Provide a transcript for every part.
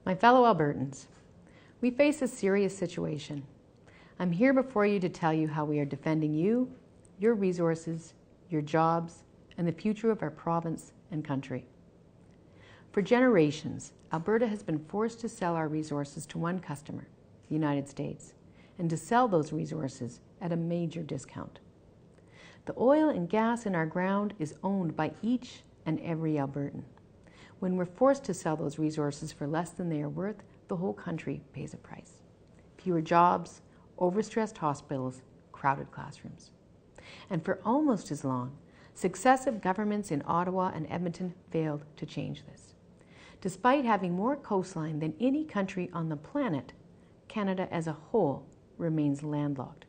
My fellow Albertans, we face a serious situation. I'm here before you to tell you how we are defending you, your resources, your jobs, and the future of our province and country. For generations, Alberta has been forced to sell our resources to one customer, the United States, and to sell those resources at a major discount. The oil and gas in our ground is owned by each and every Albertan. When we're forced to sell those resources for less than they are worth, the whole country pays a price. Fewer jobs, overstressed hospitals, crowded classrooms. And for almost as long, successive governments in Ottawa and Edmonton failed to change this. Despite having more coastline than any country on the planet, Canada as a whole remains landlocked.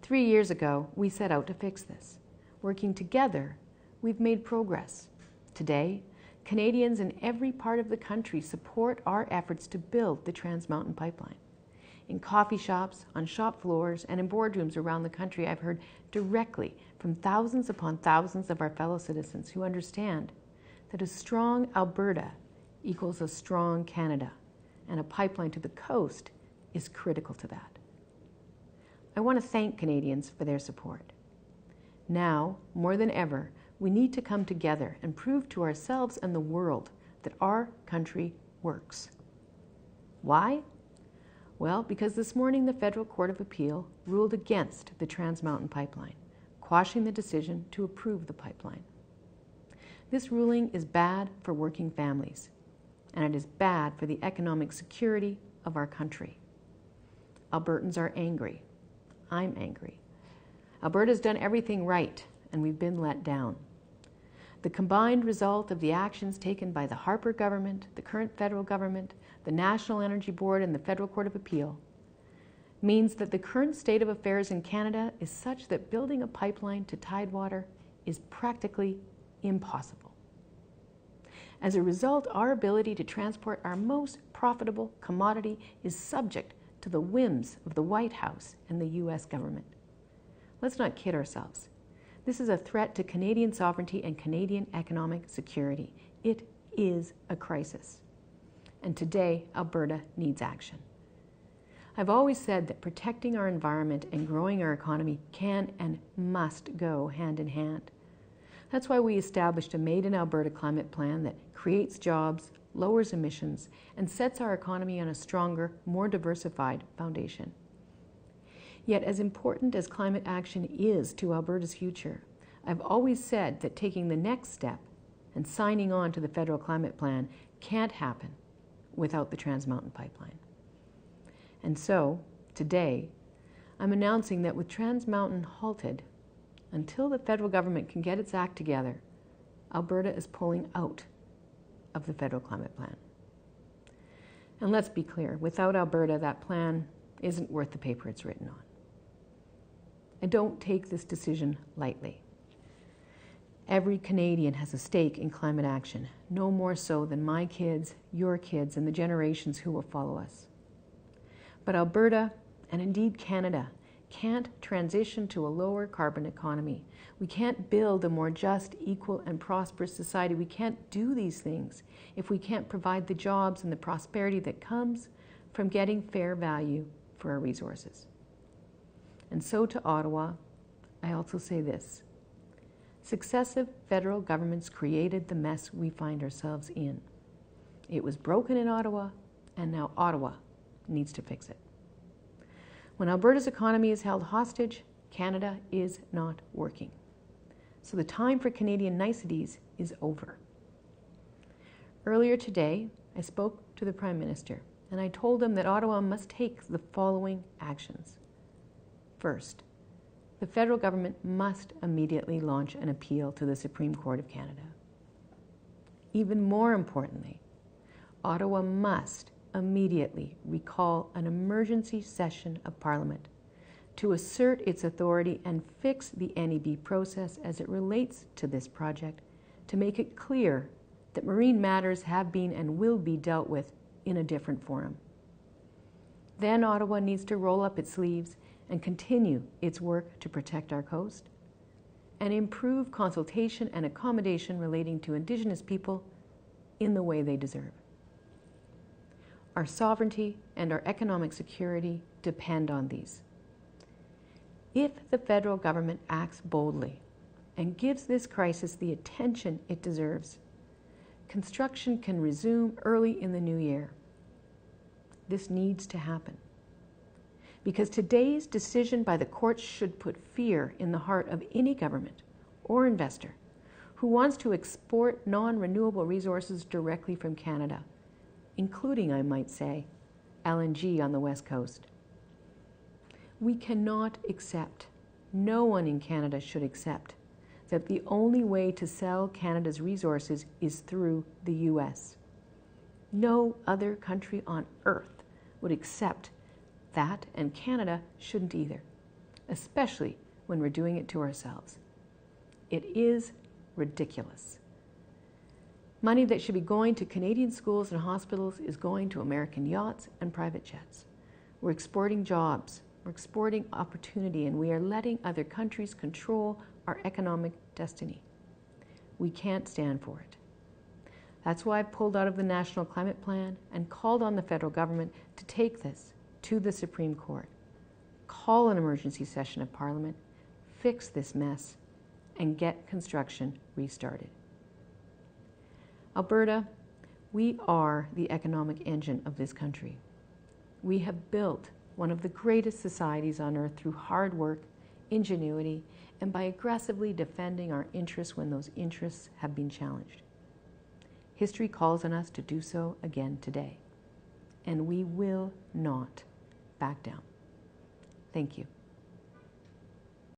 3 years ago, we set out to fix this. Working together, we've made progress. Today, Canadians in every part of the country support our efforts to build the Trans Mountain Pipeline. In coffee shops, on shop floors, and in boardrooms around the country, I've heard directly from thousands upon thousands of our fellow citizens who understand that a strong Alberta equals a strong Canada, and a pipeline to the coast is critical to that. I want to thank Canadians for their support. Now, more than ever, we need to come together and prove to ourselves and the world that our country works. Why? Well, because this morning the Federal Court of Appeal ruled against the Trans Mountain Pipeline, quashing the decision to approve the pipeline. This ruling is bad for working families, and it is bad for the economic security of our country. Albertans are angry. I'm angry. Alberta's done everything right, and we've been let down. The combined result of the actions taken by the Harper government, the current federal government, the National Energy Board, and the Federal Court of Appeal means that the current state of affairs in Canada is such that building a pipeline to Tidewater is practically impossible. As a result, our ability to transport our most profitable commodity is subject to the whims of the White House and the U.S. government. Let's not kid ourselves. This is a threat to Canadian sovereignty and Canadian economic security. It is a crisis. And today, Alberta needs action. I've always said that protecting our environment and growing our economy can and must go hand in hand. That's why we established a Made in Alberta climate plan that creates jobs, lowers emissions, and sets our economy on a stronger, more diversified foundation. Yet, as important as climate action is to Alberta's future, I've always said that taking the next step and signing on to the federal climate plan can't happen without the Trans Mountain Pipeline. And so, today, I'm announcing that with Trans Mountain halted, until the federal government can get its act together, Alberta is pulling out of the federal climate plan. And let's be clear, without Alberta, that plan isn't worth the paper it's written on. I don't take this decision lightly. Every Canadian has a stake in climate action, no more so than my kids, your kids, and the generations who will follow us. But Alberta, and indeed Canada, can't transition to a lower carbon economy. We can't build a more just, equal, and prosperous society. We can't do these things if we can't provide the jobs and the prosperity that comes from getting fair value for our resources. And so to Ottawa, I also say this. Successive federal governments created the mess we find ourselves in. It was broken in Ottawa, and now Ottawa needs to fix it. When Alberta's economy is held hostage, Canada is not working. So the time for Canadian niceties is over. Earlier today, I spoke to the Prime Minister, and I told him that Ottawa must take the following actions. First, the federal government must immediately launch an appeal to the Supreme Court of Canada. Even more importantly, Ottawa must immediately recall an emergency session of Parliament to assert its authority and fix the NEB process as it relates to this project, to make it clear that marine matters have been and will be dealt with in a different forum. Then Ottawa needs to roll up its sleeves and continue its work to protect our coast and improve consultation and accommodation relating to Indigenous people in the way they deserve. Our sovereignty and our economic security depend on these. If the federal government acts boldly and gives this crisis the attention it deserves, construction can resume early in the new year. This needs to happen. Because today's decision by the courts should put fear in the heart of any government or investor who wants to export non-renewable resources directly from Canada, including, I might say, LNG on the West Coast. We cannot accept, no one in Canada should accept, that the only way to sell Canada's resources is through the US. No other country on earth would accept that, and Canada shouldn't either, especially when we're doing it to ourselves. It is ridiculous. Money that should be going to Canadian schools and hospitals is going to American yachts and private jets. We're exporting jobs, we're exporting opportunity, and we are letting other countries control our economic destiny. We can't stand for it. That's why I pulled out of the National Climate Plan and called on the federal government to take this to the Supreme Court, call an emergency session of Parliament, fix this mess, and get construction restarted. Alberta, we are the economic engine of this country. We have built one of the greatest societies on earth through hard work, ingenuity, and by aggressively defending our interests when those interests have been challenged. History calls on us to do so again today, and we will not back down. Thank you.